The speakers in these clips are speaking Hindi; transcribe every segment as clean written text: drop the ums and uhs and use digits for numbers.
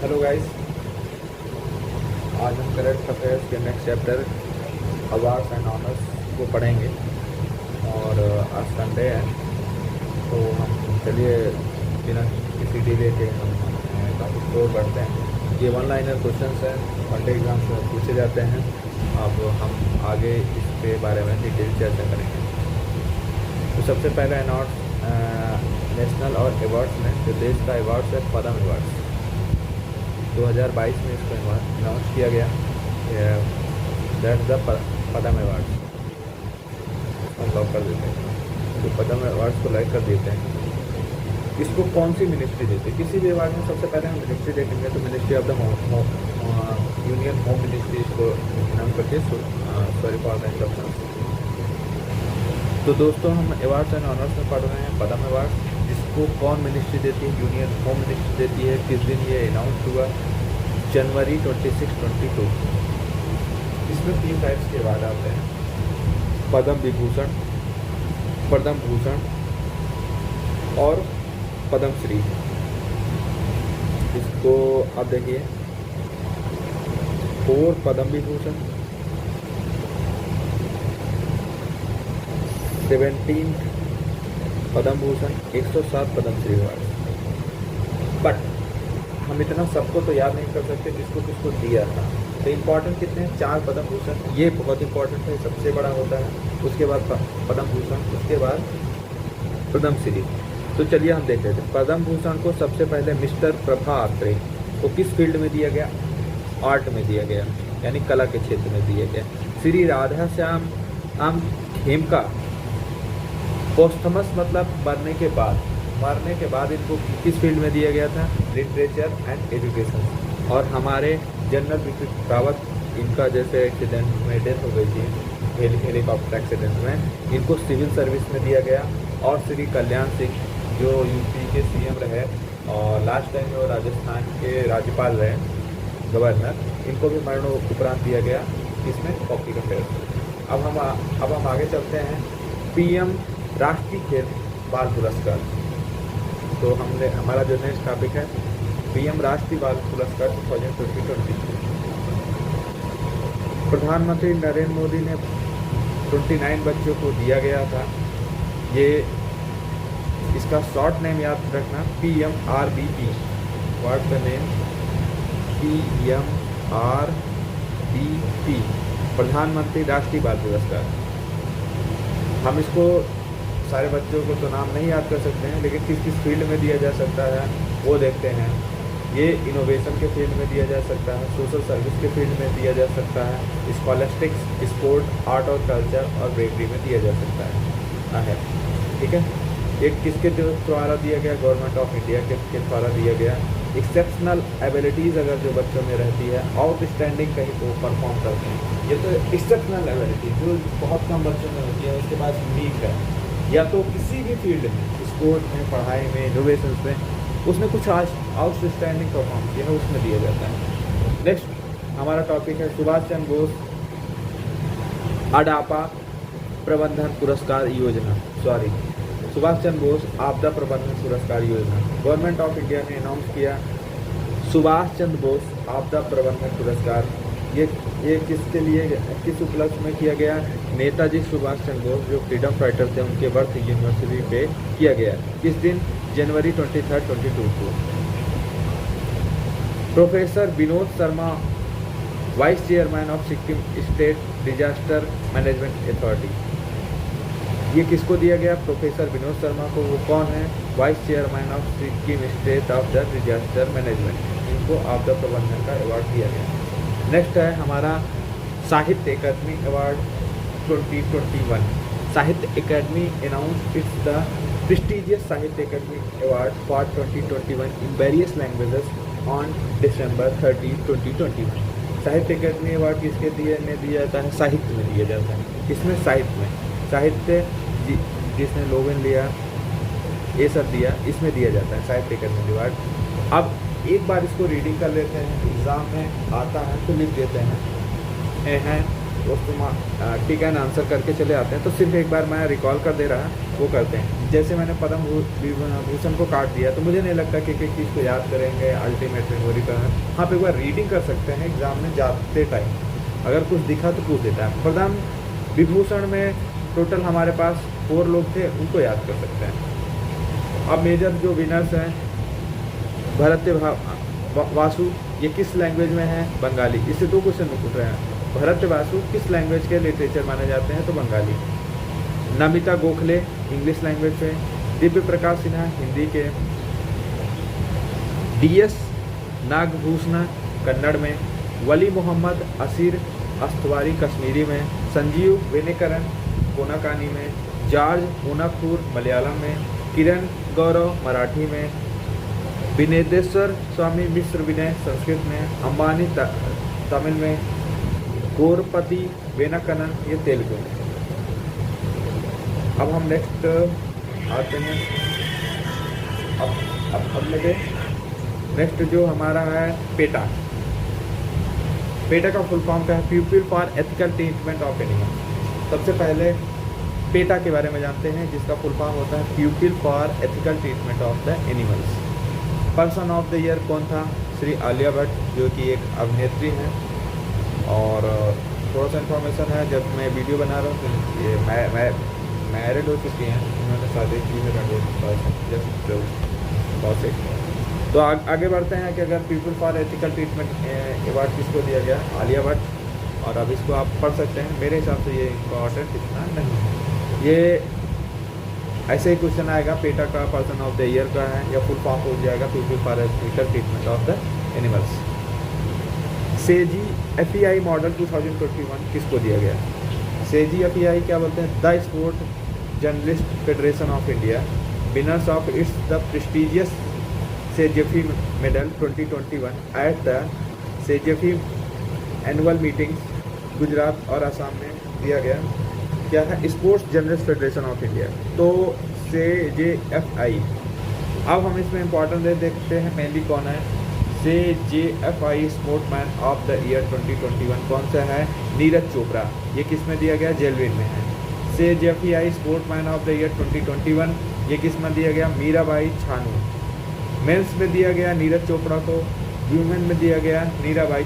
हेलो गाइस, आज हम करंट अफेयर्स के next chapter awards and honours को पढ़ेंगे। और आज संडे है, तो हम चलिए बिना किसी डिले के हम टॉपिक को बढ़ते हैं। ये वन लाइनर क्वेश्चंस हैं, वनडे एग्जाम्स में पूछे जाते हैं। अब हम आगे इसके बारे में डिटेल चर्चा करेंगे। तो सबसे पहला अवार्ड नेशनल और अवार्ड्स में जो देश का अवार्ड्स है पद्म अवार्ड्स 2022 में इसको अनाउंस किया गया। दैट्स द पद्म अवार्ड्स हम लॉक कर देते हैं। तो पद्म अवार्ड्स को लाइक कर देते हैं। इसको कौन सी मिनिस्ट्री देती है? किसी भी अवार्ड में सबसे पहले हम मिनिस्ट्री देखेंगे तो ministry of the union home ministry इसको नाम करके सॉरी फॉर द इंटरप्शन। तो दोस्तों हम अवार्ड्स एंड ऑनर्स में पढ़ रहे हैं पद्म अवार्ड, जिसको कौन मिनिस्ट्री देती है? यूनियन होम मिनिस्ट्री देती है। किस दिन ये अनाउंस हुआ? जनवरी 26, 22। इसमें 3 टाइप्स के अवार्ड आते हैं: पद्म विभूषण, पद्म भूषण और पद्म श्री। इसको आप देखिए, 4 पद्म विभूषण, 17 पद्म भूषण, 107 पद्म श्री अवार्ड। बट हम इतना सबको तो याद नहीं कर सकते किसको किसको दिया था। तो इम्पोर्टेंट कितने हैं? 4 पद्म भूषण, ये बहुत इंपॉर्टेंट है, सबसे बड़ा होता है। उसके बाद पद्म भूषण, उसके बाद पद्म श्री। तो चलिए हम देख लेते हैं। पद्म भूषण को सबसे पहले मिस्टर प्रभा अत्रे को किस फील्ड में दिया गया? आर्ट में दिया गया, यानी कला के क्षेत्र में दिया गया। श्री राधा श्याम खेमका पोस्टमस मतलब मरने के बाद इनको किस फील्ड में दिया गया था? Literature and education. और हमारे जनरल बिपिन रावत, इनका जैसे एक्सीडेंट में डेथ हो गई थी हेलीकॉप्टर एक्सीडेंट में, इनको सिविल सर्विस में दिया गया। और श्री कल्याण सिंह जो यूपी के सीएम रहे और लास्ट टाइम में वो राजस्थान के राज्यपाल रहे, गवर्नर, इनको भी मरणोपरांत दिया गया। इसमें हॉकी का फेयर। अब हम आगे चलते हैं। पीएम राष्ट्रीय खेल बाल पुरस्कार। तो हमारा जो नेक्स्ट टॉपिक है पीएम राष्ट्रीय बाल पुरस्कार 2020। प्रधानमंत्री नरेंद्र मोदी ने 29 बच्चों को दिया गया था। ये इसका शॉर्ट नेम याद रखना, PMRBP। What the name? PMRBP, प्रधानमंत्री राष्ट्रीय बाल पुरस्कार। हम इसको सारे बच्चों को तो नाम नहीं याद कर सकते हैं, लेकिन किस किस फील्ड में दिया जा सकता है वो देखते हैं। ये इनोवेशन के फील्ड में दिया जा सकता है, सोशल सर्विस के फील्ड में दिया जा सकता है, स्कॉलस्टिक्स, स्पोर्ट, आर्ट और कल्चर और ब्रेवरी में दिया जा सकता है। ठीक है, एक किसके द्वारा दिया गया? गवर्नमेंट ऑफ इंडिया के द्वारा दिया गया। एक्सेप्शनल एबिलिटीज़ अगर जो बच्चों में रहती है, आउटस्टैंडिंग कहीं को परफॉर्म करते हैं, ये तो एक्सेप्शनल एबिलिटी जो बहुत कम बच्चों में होती है, उसके पास यूनिक है, या तो किसी भी फील्ड में, स्पोर्ट में, पढ़ाई में, इनोवेशन में, उसने कुछ आउटस्टैंडिंग परफॉर्म किया है, उसमें दिया जाता है। नेक्स्ट हमारा टॉपिक है सुभाष चंद्र बोस अडापा प्रबंधन पुरस्कार योजना। सुभाष चंद्र बोस आपदा प्रबंधन पुरस्कार योजना। गवर्नमेंट ऑफ इंडिया ने अनाउंस किया सुभाष चंद्र बोस आपदा प्रबंधन पुरस्कार। ये किसके लिए, किस उपलक्ष्य में किया गया? नेताजी सुभाष चंद्र बोस जो फ्रीडम फाइटर थे, उनके बर्थ यूनिवर्सिटी पे किया गया। किस दिन? जनवरी 23, 22 को। Professor Vinod Sharma vice chairman of Sikkim state disaster management authority. ये किसको दिया गया? प्रोफेसर विनोद शर्मा को। वो कौन है? Vice chairman of Sikkim state of the disaster management. इनको आपदा प्रबंधन का अवार्ड दिया गया। नेक्स्ट है हमारा साहित्य Akademi award 2021। Sahitya Akademi announce its the prestigious Sahitya Akademi award for 2021 in various languages on December 30, 2021। Sahitya Akademi award किसके दिया जाता है? साहित्य में दिया जाता है। किसमें? साहित्य में। साहित्य जिसने लोगन लिया, ये सब दिया, इसमें दिया जाता है साहित्य अकादमी अवार्ड। अब एक बार इसको रीडिंग कर लेते हैं, एग्ज़ाम में आता है तो लिख देते हैं दोस्तों। ठीक है ना, आंसर करके चले आते हैं। तो सिर्फ एक बार मैं रिकॉल कर दे रहा, वो करते हैं। जैसे मैंने पद्म भूषण को काट दिया, तो मुझे नहीं लगता कि चीज़ को याद करेंगे, अल्टीमेट मेमोरी पर। हाँ, पे एक बार रीडिंग कर सकते हैं एग्ज़ाम में जाते टाइम, अगर कुछ दिखा तो पूछ देता है। पद्म विभूषण में टोटल हमारे पास 4 लोग थे, उनको याद कर सकते हैं। अब मेजर जो विनर्स हैं, भरत वासु, ये किस लैंग्वेज में है? बंगाली। इससे 2 क्वेश्चन पूछ रहे हैं। भरत वासु किस लैंग्वेज के लिटरेचर माने जाते हैं? तो बंगाली। नमिता गोखले इंग्लिश लैंग्वेज पे। दिव्य प्रकाश सिन्हा हिंदी के। DS नागभूषण कन्नड़ में। वली मोहम्मद असीर अस्तवारी कश्मीरी में। संजीव वेनेकरन कोनाकानी में। जॉर्ज मोनाकूर मलयालम में। किरण गौरव मराठी में। विनेदेश्वर स्वामी मिश्र विनय संस्कृत में। अंबानी तमिल में। गोरपति वेनाकनन ये तेलुगु में। अब हम नेक्स्ट आते हैं। अब लेते नेक्स्ट जो हमारा है पेटा। पेटा का फुल फॉर्म क्या है? People for ethical treatment of animals. सबसे पहले पेटा के बारे में जानते हैं, जिसका फुल फॉर्म होता है people for ethical treatment of the animals. Person of the year कौन था? श्री आलिया भट्ट, जो कि एक अभिनेत्री हैं। और थोड़ा सा इन्फॉर्मेशन है, जब मैं वीडियो बना रहा हूँ तो ये मैरिड हो चुकी हैं, उन्होंने शादी की है जस्ट बहुत से। तो आगे बढ़ते हैं कि अगर people for ethical treatment award किसको दिया गया? आलिया भट्ट। और अब इसको आप पढ़ सकते हैं। मेरे हिसाब से ये इम्पॉर्टेंट इतना नहीं है। ये ऐसे ही क्वेश्चन आएगा, पेटा का पर्सन ऑफ द ईयर का है, या फुल फॉर्म हो जाएगा people for ethical treatment of the animals. सेजी FEI मॉडल 2021 किसको दिया गया? सेजी FEI क्या बोलते हैं? The sport journalist federation of India. Winners of its the prestigious SJFI medal 2021 at the SJFI annual meetings Gujarat और असम में दिया गया। क्या था? Sports journalist federation of India. तो CJFI। अब हम इसमें इंपॉर्टेंट देखते हैं मेनली कौन है। CJFI sportsman of the year 2021 कौन सा है? नीरज चोपड़ा। ये किस में दिया गया? जेलविन में है। CJFI sportsman of the year 2021 ये किस में दिया गया? मीराबाई छानू। मेंस में दिया गया नीरज चोपड़ा को। वुमेन में दिया गया मीराबाई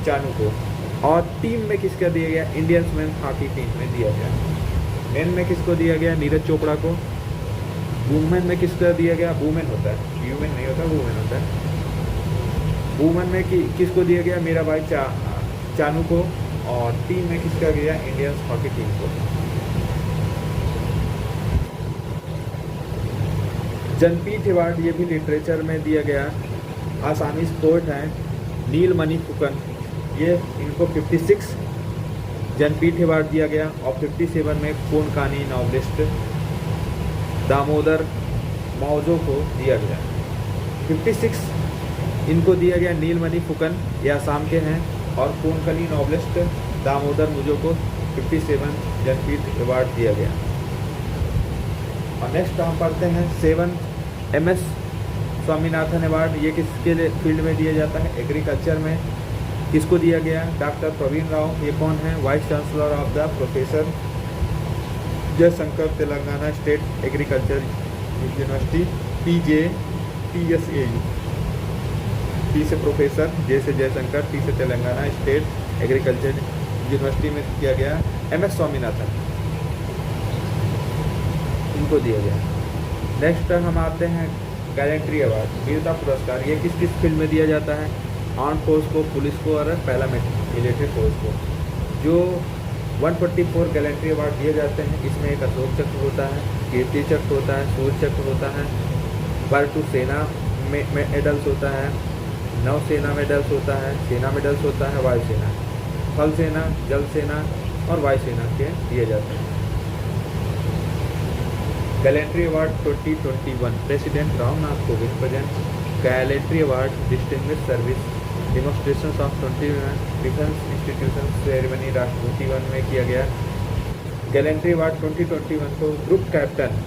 चानू को। और टीम में किसका दिया गया? इंडियन मेंस हॉकी टीम में दिया गया। मेन में किसको दिया गया? नीरज चोपड़ा को। वुमेन में किसका दिया गया? वुमेन होता है, ह्यूमन नहीं होता, वुमेन होता है। वुमेन में किसको दिया गया? मीराबाई चानू को। और टीम में किसका गया? इंडियन हॉकी टीम को। जनपीठ अवार्ड ये भी लिटरेचर में दिया गया। आसामीज पोएट हैं नीलमणि फुकन, ये इनको 56 जनपीठ अवार्ड दिया गया। और 57 में कोनकानी नॉवलिस्ट दामोदर मौजो को दिया गया। 56 इनको दिया गया नीलमणि फुकन, ये आसाम के हैं। और कोनकनी नॉवलिस्ट दामोदर मौजो को 57 जनपीठ अवार्ड दिया गया। और नेक्स्ट हम पढ़ते हैं 7 MS स्वामीनाथन अवार्ड। ये किसके फील्ड में दिया जाता है? एग्रीकल्चर में। किसको दिया गया? डॉक्टर प्रवीण राव। ये कौन है? Vice chancellor of the professor Jaishankar Telangana state agriculture university TSAU। T से प्रोफेसर, J से जयशंकर, T से तेलंगाना स्टेट एग्रीकल्चर यूनिवर्सिटी में किया गया। MS स्वामीनाथन इनको दिया गया। नेक्स्ट हम आते हैं गैलेंट्री अवार्ड, वीरता पुरस्कार। ये किस किस फील्ड में दिया जाता है? आर्म फोर्स को, पुलिस को और पैरामिलिट्री फोर्स को। जो 144 गैलेंट्री अवार्ड दिए जाते हैं, इसमें एक अशोक चक्र होता है, कीर्ति चक्र होता है, सूर्य चक्र होता है, वायु सेना मेडल्स होता है, नौसेना मेडल्स होता है, सेना मेडल्स होता है, वायुसेना, थल सेना, जल सेना और वायुसेना के दिए जाते हैं। Gallantry award 2021 president Ramnath Kovind present gallantry award distinguished service demonstration of 21 defence institution ceremony Rashtrapati Bhavan में किया गया। गैलेंट्री अवार्ड 2021 को ग्रुप कैप्टन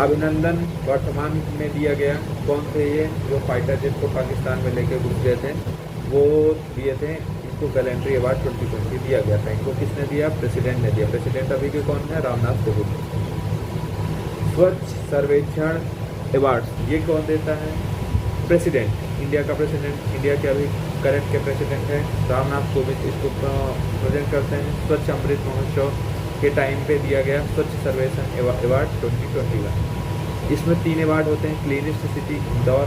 अभिनंदन वर्तमान में दिया गया। कौन थे ये? जो फाइटर जेट को पाकिस्तान में लेके घुस गए थे, वो दिए थे। इनको गैलेंट्री अवार्ड 2020 दिया गया था। इनको किसने दिया? प्रेसिडेंट ने दिया। प्रेसिडेंट अभी के कौन है? रामनाथ कोविंद। स्वच्छ सर्वेक्षण अवार्ड्स ये कौन देता है? प्रेसिडेंट, इंडिया का प्रेसिडेंट, इंडिया के अभी करंट के प्रेसिडेंट हैं रामनाथ कोविंद, इसको प्रेजेंट करते हैं। स्वच्छ अमृत महोत्सव के टाइम पे दिया गया स्वच्छ सर्वेक्षण अवार्ड 2021। इसमें 3 अवार्ड होते हैं। Cleanest city Indore,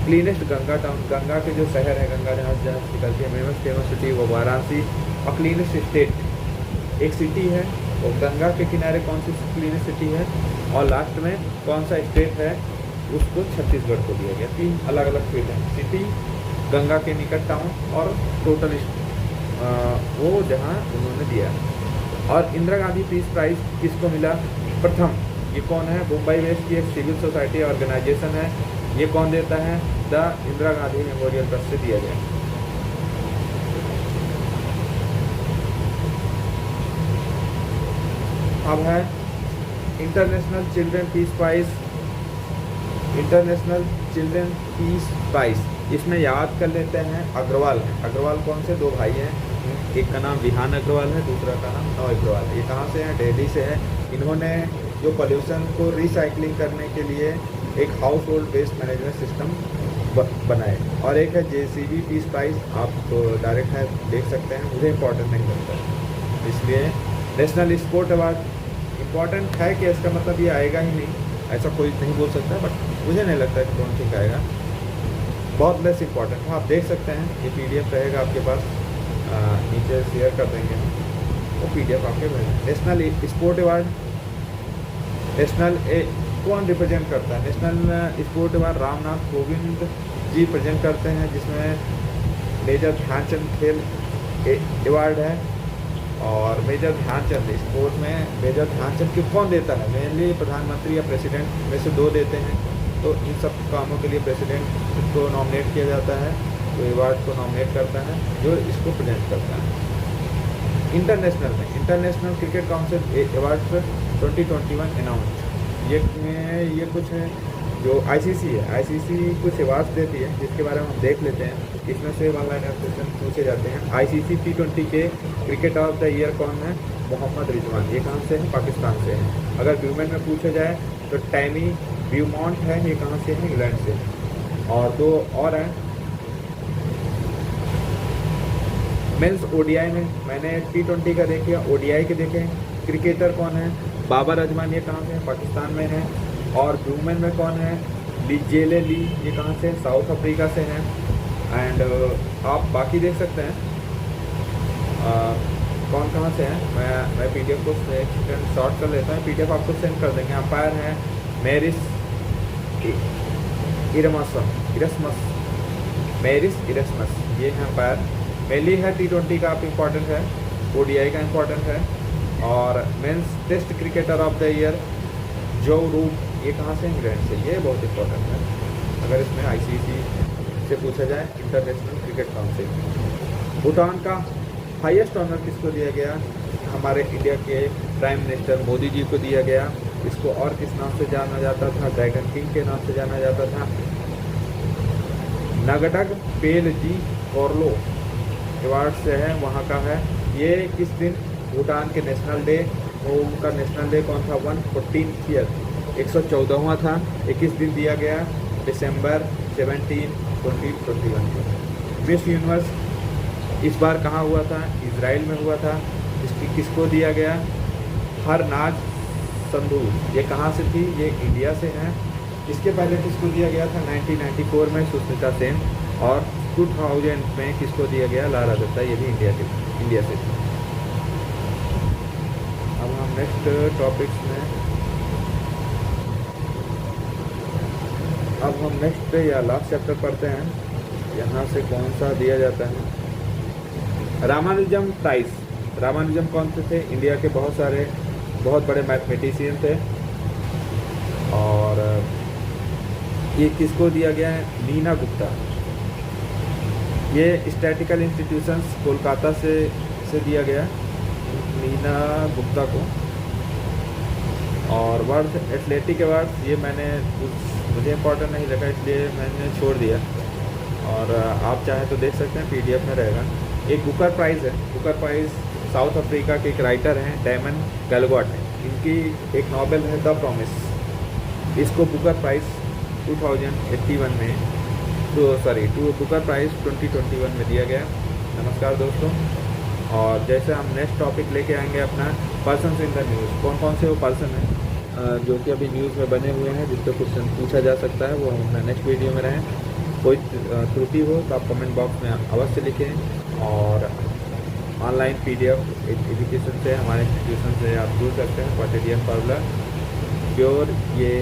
cleanest Ganga town, Ganga के जो शहर है, गंगा जहाँ निकलती है फेमस सिटी वो वाराणसी, और क्लीनेस्ट स्टेट एक सिटी है वो गंगा के किनारे कौन सी क्लीनेस्ट सिटी है, और लास्ट में कौन सा स्टेट है उसको छत्तीसगढ़ को दिया गया। 3 अलग अलग फील्ड हैं, सिटी, गंगा के निकट टाउन और टोटल वो जहाँ उन्होंने दिया। और इंदिरा गांधी पीस प्राइज़ किसको मिला? प्रथम, ये कौन है? मुंबई वेस्ट की एक सिविल सोसाइटी ऑर्गेनाइजेशन है, ये कौन देता है? The Indira Gandhi memorial trust से दिया गया। अब है international children peace prize, international children peace prize इसमें याद कर लेते हैं अग्रवाल है। अग्रवाल कौन से? 2 भाई हैं, एक का नाम विहान अग्रवाल है, दूसरा का नाम नौ अग्रवाल है। ये कहाँ से हैं? दिल्ली से है। इन्होंने जो पॉल्यूशन को रिसाइकलिंग करने के लिए एक household waste management system बनाए। और एक है JCB पीस प्राइज़, आप तो डायरेक्ट है देख सकते हैं, मुझे इम्पोर्टेंट नहीं लगता है इसलिए। नेशनल स्पोर्ट अवार्ड इम्पॉर्टेंट है कि इसका मतलब ये आएगा ही नहीं, ऐसा कोई नहीं बोल सकता, बट मुझे नहीं लगता कि कौन ठीक आएगा, बहुत लेस इम्पॉर्टेंट है। आप देख सकते हैं, ये PDF रहेगा आपके पास, नीचे शेयर कर देंगे हम, वो PDF आपके भेजें। नेशनल स्पोर्ट अवार्ड, नेशनल कौन रिप्रेजेंट करता है? National sport award Ramnath Kovind ji present करते हैं, जिसमें मेजर ध्यानचंद खेल अवार्ड है। और मेजर ध्यानचंद स्पोर्ट में मेजर ध्यानचंद को कौन देता है? मेनली प्रधानमंत्री या प्रेसिडेंट में से 2 देते हैं, तो इन सब कामों के लिए प्रेसिडेंट को नॉमिनेट किया जाता है, तो अवार्ड को नॉमिनेट करता है जो इसको प्रेजेंट करता है। इंटरनेशनल में international cricket council award 2021 announce, ये कुछ है जो ICC है, ICC कुछ अवार्ड्स देती है जिसके बारे में हम देख लेते हैं। इसमें से ऑनलाइन क्वेश्चन पूछे जाते हैं। ICC T20 के क्रिकेट ऑफ द ईयर कौन है? मोहम्मद रिजवान, ये कहाँ से है? पाकिस्तान से है। अगर वुमेन में पूछा जाए तो टैमी ब्यूमॉन्ट है, ये कहाँ से है? इंग्लैंड से। और 2 और हैं। मेंस ODI में मैंने T20 का देखा, ODI के देखे। क्रिकेटर कौन है? बाबर अजमान, ये कहाँ से है? पाकिस्तान में है। और वुमेन में कौन है? जेले ली, ये कहाँ से? साउथ अफ्रीका से है। एंड आप बाकी देख सकते हैं कौन कहाँ से हैं। मैं PDF को शॉर्ट कर लेता हूँ, PDF आपको सेंड कर देंगे। अंपायर है मैरिस इरस्मस, ये है अंपायर। मेनली है T20 का आप इम्पॉर्टेंट है, ODI का इम्पॉर्टेंट है। और men's test cricketer of the year Joe Root, ये कहाँ से? इंग्लैंड से, ये बहुत इंपॉर्टेंट है अगर इसमें ICC से पूछा जाए, इंटरनेशनल क्रिकेट काउंसिल। भूटान का हाईएस्ट ऑनर किसको दिया गया? हमारे इंडिया के प्राइम मिनिस्टर मोदी जी को दिया गया। इसको और किस नाम से जाना जाता था? ड्रैगन किंग के नाम से जाना जाता था। नगडग पेल जी कोरलो अवार्ड से है, वहाँ का है। ये किस दिन? भूटान के नेशनल डे, वो उनका नेशनल डे कौन था? 114th ईयर, 114वां था। ये किस दिन दिया गया? दिसंबर 17, 2021 को। मिस यूनिवर्स इस बार कहाँ हुआ था? इजराइल में हुआ था। इसकी किसको दिया गया? हरनाज संधू, ये कहाँ से थी? ये इंडिया से हैं। इसके पहले किसको दिया गया था? 1994 में सुष्मिता सेन। और 2000 में किसको दिया गया? लारा दत्ता, ये भी इंडिया से थी। अब हम नेक्स्ट टॉपिक्स में, अब हम नेक्स्ट या लास्ट चैप्टर पढ़ते हैं। यहाँ से कौन सा दिया जाता है? रामानुजम प्राइज़। रामानुजम कौन से थे? इंडिया के बहुत बड़े मैथमेटिशियन थे। और ये किसको दिया गया है? नीना गुप्ता। ये स्टैटिकल इंस्टीट्यूशंस कोलकाता से दिया गया नीना गुप्ता को। और वर्ल्ड एथलेटिक अवार्ड, ये मुझे इम्पोर्टेंट नहीं लगा इसलिए मैंने छोड़ दिया। और आप चाहें तो देख सकते हैं, PDF में रहेगा। एक बुकर प्राइज़ है। बुकर प्राइज़ साउथ अफ्रीका के एक राइटर हैं, डायमंड गलगॉट है। इनकी एक नॉवेल है द प्रॉमिस, इसको बुकर प्राइज़ 2081 में बुकर प्राइज़ 2021 में दिया गया। नमस्कार दोस्तों, और जैसे हम नेक्स्ट टॉपिक लेके आएंगे अपना पर्सन्स इन द न्यूज़। कौन कौन से वो पर्सन हैं जो कि अभी न्यूज़ में बने हुए हैं, जिससे क्वेश्चन पूछा जा सकता है, वो हम अपना नेक्स्ट वीडियो में रहें। कोई त्रुटि हो तो आप कमेंट बॉक्स में अवश्य लिखें, और ऑनलाइन PDF एजुकेशन से हमारे इंस्टीट्यूशन से आप जुड़ सकते हैं। क्वाड्रेटियन फार्मूला प्योर, ये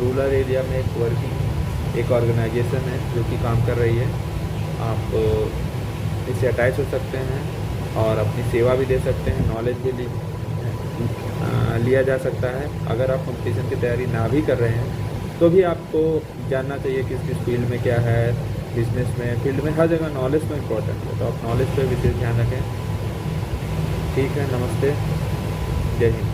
रूरल एरिया में एक वर्किंग एक ऑर्गेनाइजेशन है जो कि काम कर रही है। आप इससे अटैच हो सकते हैं और अपनी सेवा भी दे सकते हैं, नॉलेज भी लिया जा सकता है। अगर आप कंपटीशन की तैयारी ना भी कर रहे हैं तो भी आपको जानना चाहिए कि किस फील्ड में क्या है, बिजनेस में, फील्ड में, हर जगह नॉलेज तो इम्पोर्टेंट है, तो आप नॉलेज पे विशेष ध्यान रखें। ठीक है, नमस्ते, जय हिंद।